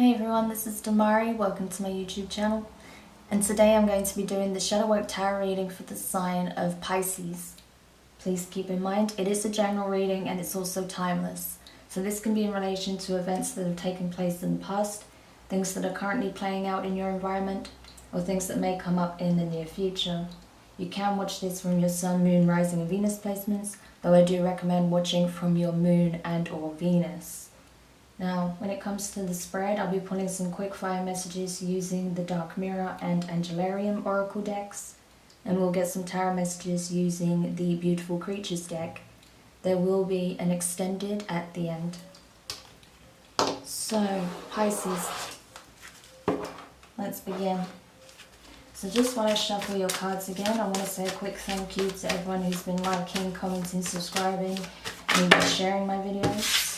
Hey everyone, this is Demari. Welcome to my YouTube channel. And today I'm going to be doing the Shadow Work Tarot reading for the sign of Pisces. Please keep in mind, it is a general reading and it's also timeless. So this can be in relation to events that have taken place in the past, things that are currently playing out in your environment, or things that may come up in the near future. You can watch this from your Sun, Moon, Rising and Venus placements, though I do recommend watching from your Moon and or Venus. Now, when it comes to the spread, I'll be pulling some quickfire messages using the Dark Mirror and Angelarium Oracle decks, and we'll get some tarot messages using the Beautiful Creatures deck. There will be an extended at the end. So, Pisces, let's begin. So just while I shuffle your cards again, I want to say a quick thank you to everyone who's been liking, commenting, subscribing, and even sharing my videos.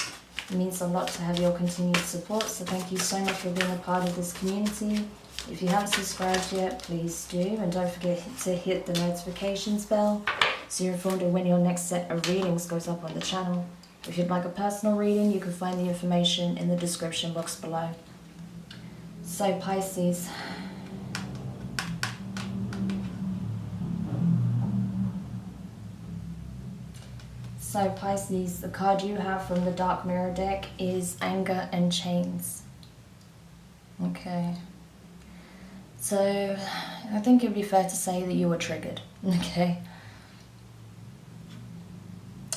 It means a lot to have your continued support, so thank you so much for being a part of this community. If you haven't subscribed yet, please do, and don't forget to hit the notifications bell so you're informed of when your next set of readings goes up on the channel. If you'd like a personal reading, you can find the information in the description box below. So Pisces, So Pisces, the card you have from the Dark Mirror deck is Anger and Chains. Okay. So I think it'd be fair to say that you were triggered. Okay.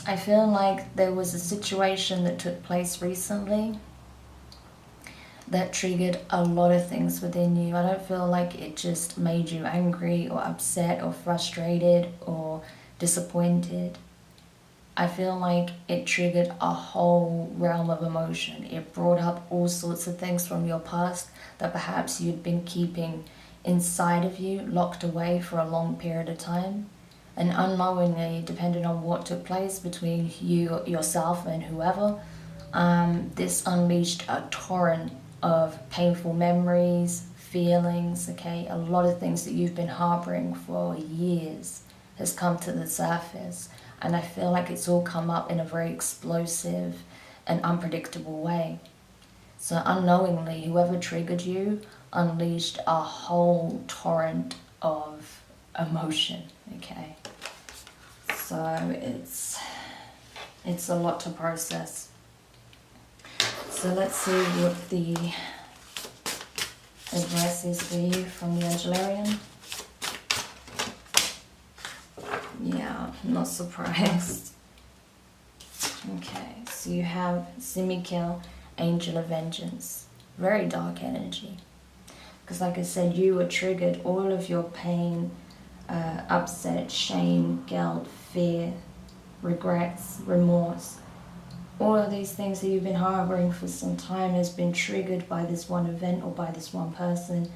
I feel like there was a situation that took place recently that triggered a lot of things within you. I don't feel like it just made you angry or upset or frustrated or disappointed. I feel like it triggered a whole realm of emotion. It brought up all sorts of things from your past that perhaps you'd been keeping inside of you, locked away for a long period of time. And unknowingly, depending on what took place between you, yourself and whoever, this unleashed a torrent of painful memories, feelings, okay? A lot of things that you've been harboring for years has come to the surface. And I feel like it's all come up in a very explosive and unpredictable way. So unknowingly, whoever triggered you unleashed a whole torrent of emotion, okay? So it's a lot to process. So let's see what the advice is for you from the Angelarium. Yeah, I'm not surprised. Okay, so you have Simikel, Angel of Vengeance. Very dark energy. Because like I said, you were triggered. All of your pain, upset, shame, guilt, fear, regrets, remorse. All of these things that you've been harboring for some time has been triggered by this one event or by this one person.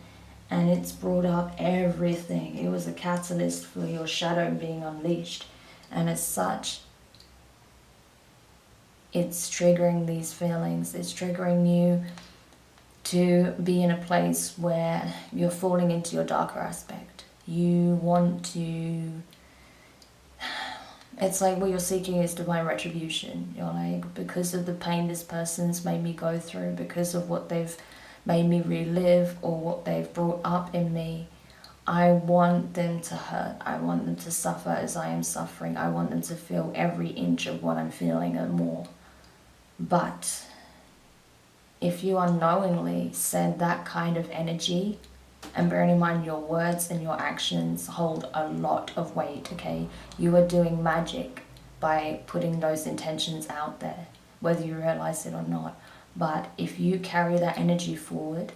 And it's brought up everything. It was a catalyst for your shadow being unleashed. And as such, it's triggering these feelings. It's triggering you to be in a place where you're falling into your darker aspect. You want to... It's like what you're seeking is divine retribution. You're like, because of the pain this person's made me go through, because of what they've made me relive or what they've brought up in me, I want them to hurt. I want them to suffer as I am suffering. I want them to feel every inch of what I'm feeling and more. But if you unknowingly send that kind of energy, and bearing in mind your words and your actions hold a lot of weight, okay? You are doing magic by putting those intentions out there, whether you realize it or not. But if you carry that energy forward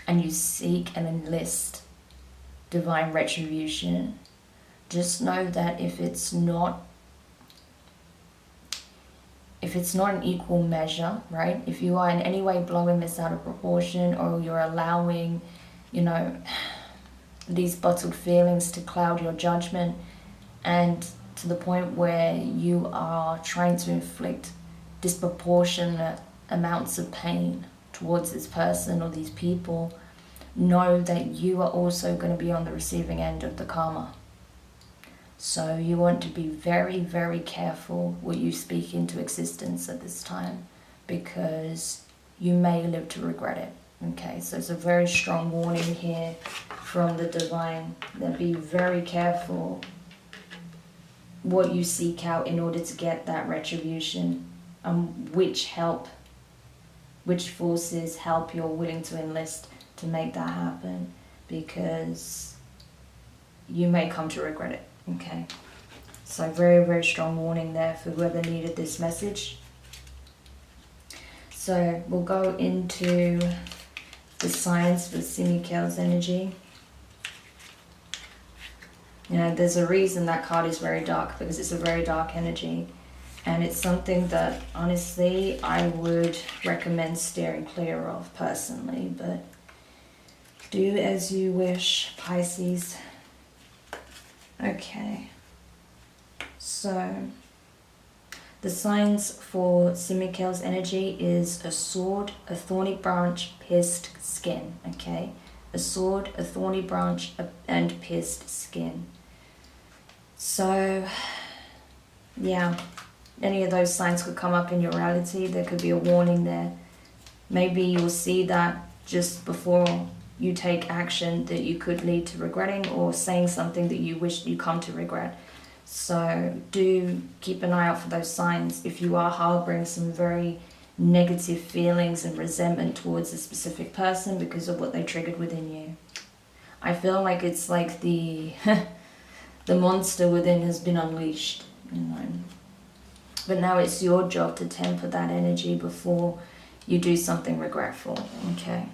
and you seek and enlist divine retribution, just know that if it's not an equal measure, right? If you are in any way blowing this out of proportion, or you're allowing, these bottled feelings to cloud your judgment, and to the point where you are trying to inflict disproportionate amounts of pain towards this person or these people, know that you are also going to be on the receiving end of the karma. So you want to be very, very careful what you speak into existence at this time, because you may live to regret it. Okay, so it's a very strong warning here from the divine that be very careful what you seek out in order to get that retribution, which forces help you're willing to enlist to make that happen, because you may come to regret it. Okay, so very, very strong warning there for whoever needed this message. So we'll go into the signs for Simikel's energy. You know, there's a reason that card is very dark, because it's a very dark energy. And it's something that, honestly, I would recommend steering clear of personally. But do as you wish, Pisces. Okay. So, the signs for Simikel's energy is a sword, a thorny branch, pierced skin. Okay? A sword, a thorny branch, and pierced skin. So, yeah, any of those signs could come up in your reality. There could be a warning there. Maybe you'll see that just before you take action that you could lead to regretting, or saying something that you wish you come to regret. So do keep an eye out for those signs if you are harboring some very negative feelings and resentment towards a specific person because of what they triggered within you. I feel like it's like the the monster within has been unleashed, you know. But now it's your job to temper that energy before you do something regretful. Okay.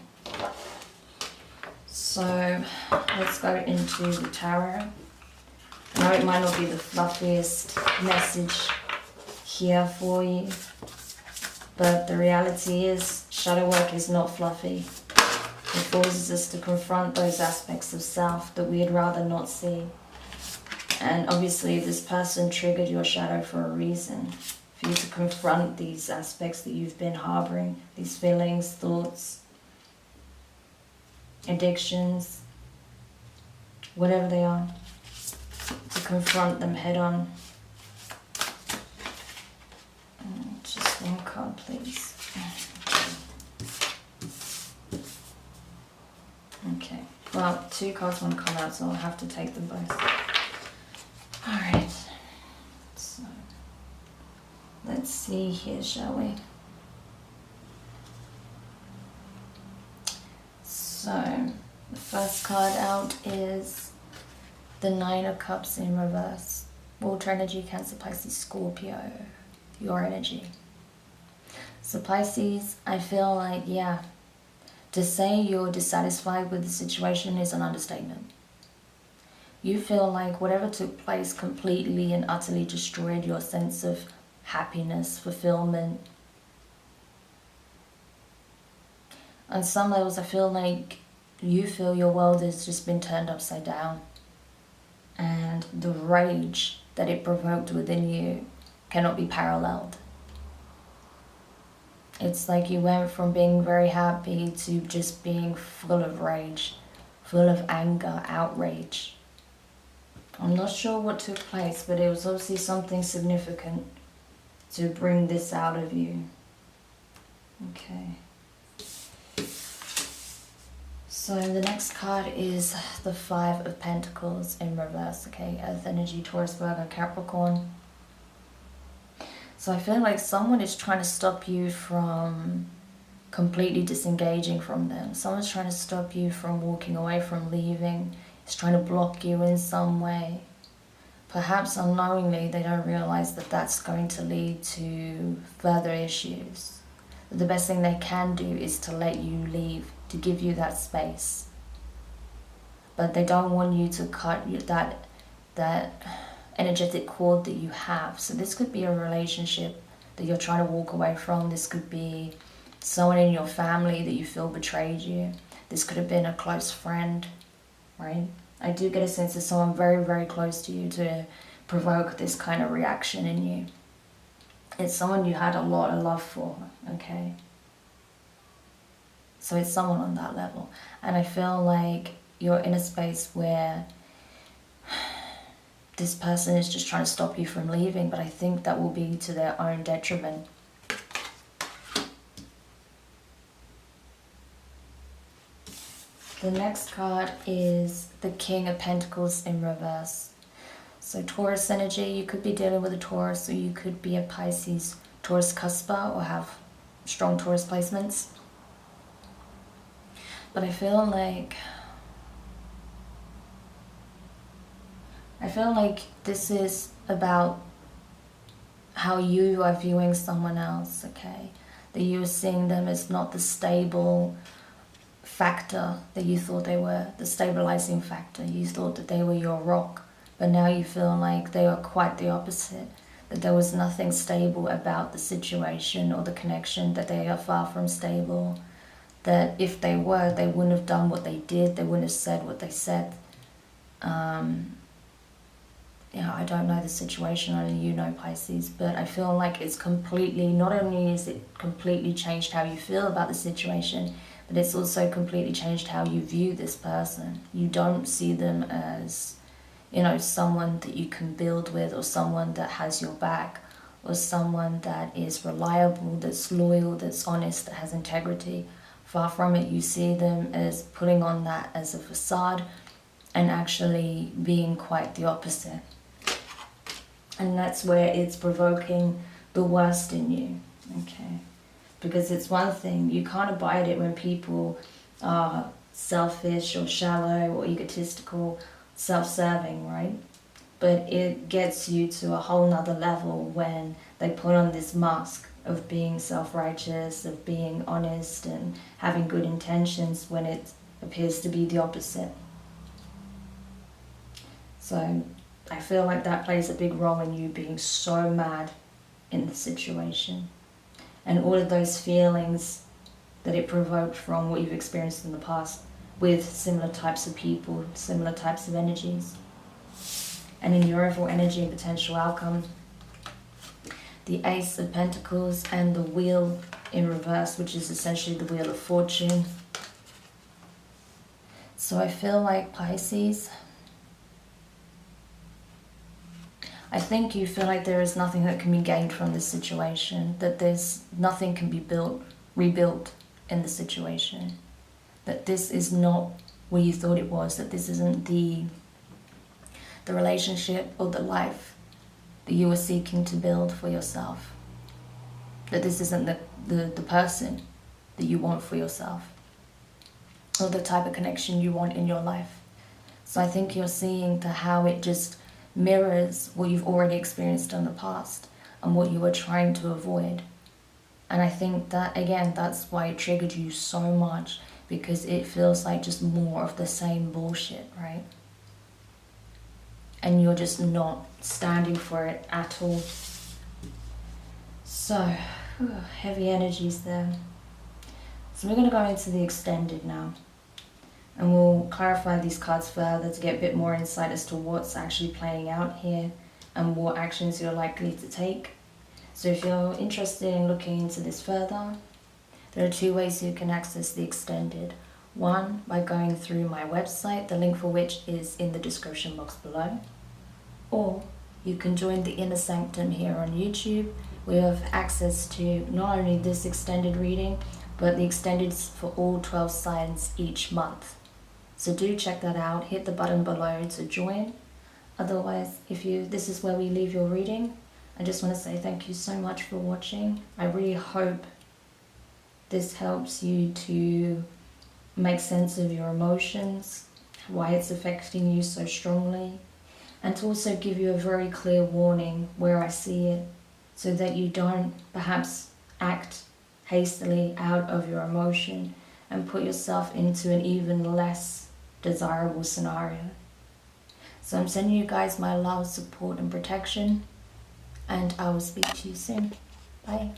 So let's go into the tarot. I know it might not be the fluffiest message here for you, but the reality is shadow work is not fluffy. It forces us to confront those aspects of self that we'd rather not see. And obviously this person triggered your shadow for a reason, for you to confront these aspects that you've been harboring, these feelings, thoughts, addictions, whatever they are, to confront them head on. Just one card, please. Okay, well, 2 cards want to come out, so I'll have to take them both. Alright, so let's see here, shall we? So, the first card out is the 9 of Cups in reverse. Water energy, Cancer, Pisces, Scorpio. Your energy. So Pisces, I feel like, yeah, to say you're dissatisfied with the situation is an understatement. You feel like whatever took place completely and utterly destroyed your sense of happiness, fulfillment. On some levels, I feel like you feel your world has just been turned upside down. And the rage that it provoked within you cannot be paralleled. It's like you went from being very happy to just being full of rage, full of anger, outrage. I'm not sure what took place, but it was obviously something significant to bring this out of you. Okay. So the next card is the 5 of Pentacles in reverse, okay? Earth energy, Taurus, Virgo, Capricorn. So I feel like someone is trying to stop you from completely disengaging from them. Someone's trying to stop you from walking away, from leaving. It's trying to block you in some way. Perhaps unknowingly they don't realize that that's going to lead to further issues. But the best thing they can do is to let you leave, to give you that space. But they don't want you to cut that energetic cord that you have. So this could be a relationship that you're trying to walk away from. This could be someone in your family that you feel betrayed you. This could have been a close friend, right? I do get a sense of someone very, very close to you to provoke this kind of reaction in you. It's someone you had a lot of love for, okay? So it's someone on that level. And I feel like you're in a space where this person is just trying to stop you from leaving, but I think that will be to their own detriment. The next card is the King of Pentacles in reverse. So Taurus energy, you could be dealing with a Taurus, or you could be a Pisces, Taurus cusper, or have strong Taurus placements. But I feel like this is about how you are viewing someone else, okay? That you are seeing them as not the stable factor that you thought they were, the stabilizing factor. You thought that they were your rock, but now you feel like they are quite the opposite. That there was nothing stable about the situation or the connection, that they are far from stable. That if they were, they wouldn't have done what they did, they wouldn't have said what they said. Yeah, I don't know the situation, only you know, Pisces, but I feel like it's completely, not only is it completely changed how you feel about the situation, but it's also completely changed how you view this person. You don't see them as, you know, someone that you can build with, or someone that has your back, or someone that is reliable, that's loyal, that's honest, that has integrity. Far from it, you see them as putting on that as a facade and actually being quite the opposite. And that's where it's provoking the worst in you, okay? Because it's one thing, you can't abide it when people are selfish or shallow or egotistical, self-serving, right? But it gets you to a whole nother level when they put on this mask of being self-righteous, of being honest and having good intentions, when it appears to be the opposite. So I feel like that plays a big role in you being so mad in the situation. And all of those feelings that it provoked from what you've experienced in the past with similar types of people, similar types of energies. And in your overall energy and potential outcome, the Ace of Pentacles and the Wheel in reverse, which is essentially the Wheel of Fortune. So I feel like, Pisces, I think you feel like there is nothing that can be gained from this situation, that there's nothing can be rebuilt in the situation, that this is not where you thought it was, that this isn't the relationship or the life that you were seeking to build for yourself, that this isn't the person that you want for yourself, or the type of connection you want in your life. So I think you're seeing how it just mirrors what you've already experienced in the past and what you were trying to avoid. And I think that, again, that's why it triggered you so much, because it feels like just more of the same bullshit, right? And you're just not standing for it at all. So, heavy energies there. So we're going to go into the extended now. And we'll clarify these cards further to get a bit more insight as to what's actually playing out here and what actions you're likely to take. So if you're interested in looking into this further, there are two ways you can access the extended. One, by going through my website, the link for which is in the description box below. Or you can join the Inner Sanctum here on YouTube. We have access to not only this extended reading, but the extended for all 12 signs each month. So do check that out, hit the button below to join. Otherwise, this is where we leave your reading. I just want to say thank you so much for watching. I really hope this helps you to make sense of your emotions, why it's affecting you so strongly, and to also give you a very clear warning where I see it, so that you don't perhaps act hastily out of your emotion and put yourself into an even less desirable scenario. So I'm sending you guys my love, support and protection, and I will speak to you soon. Bye.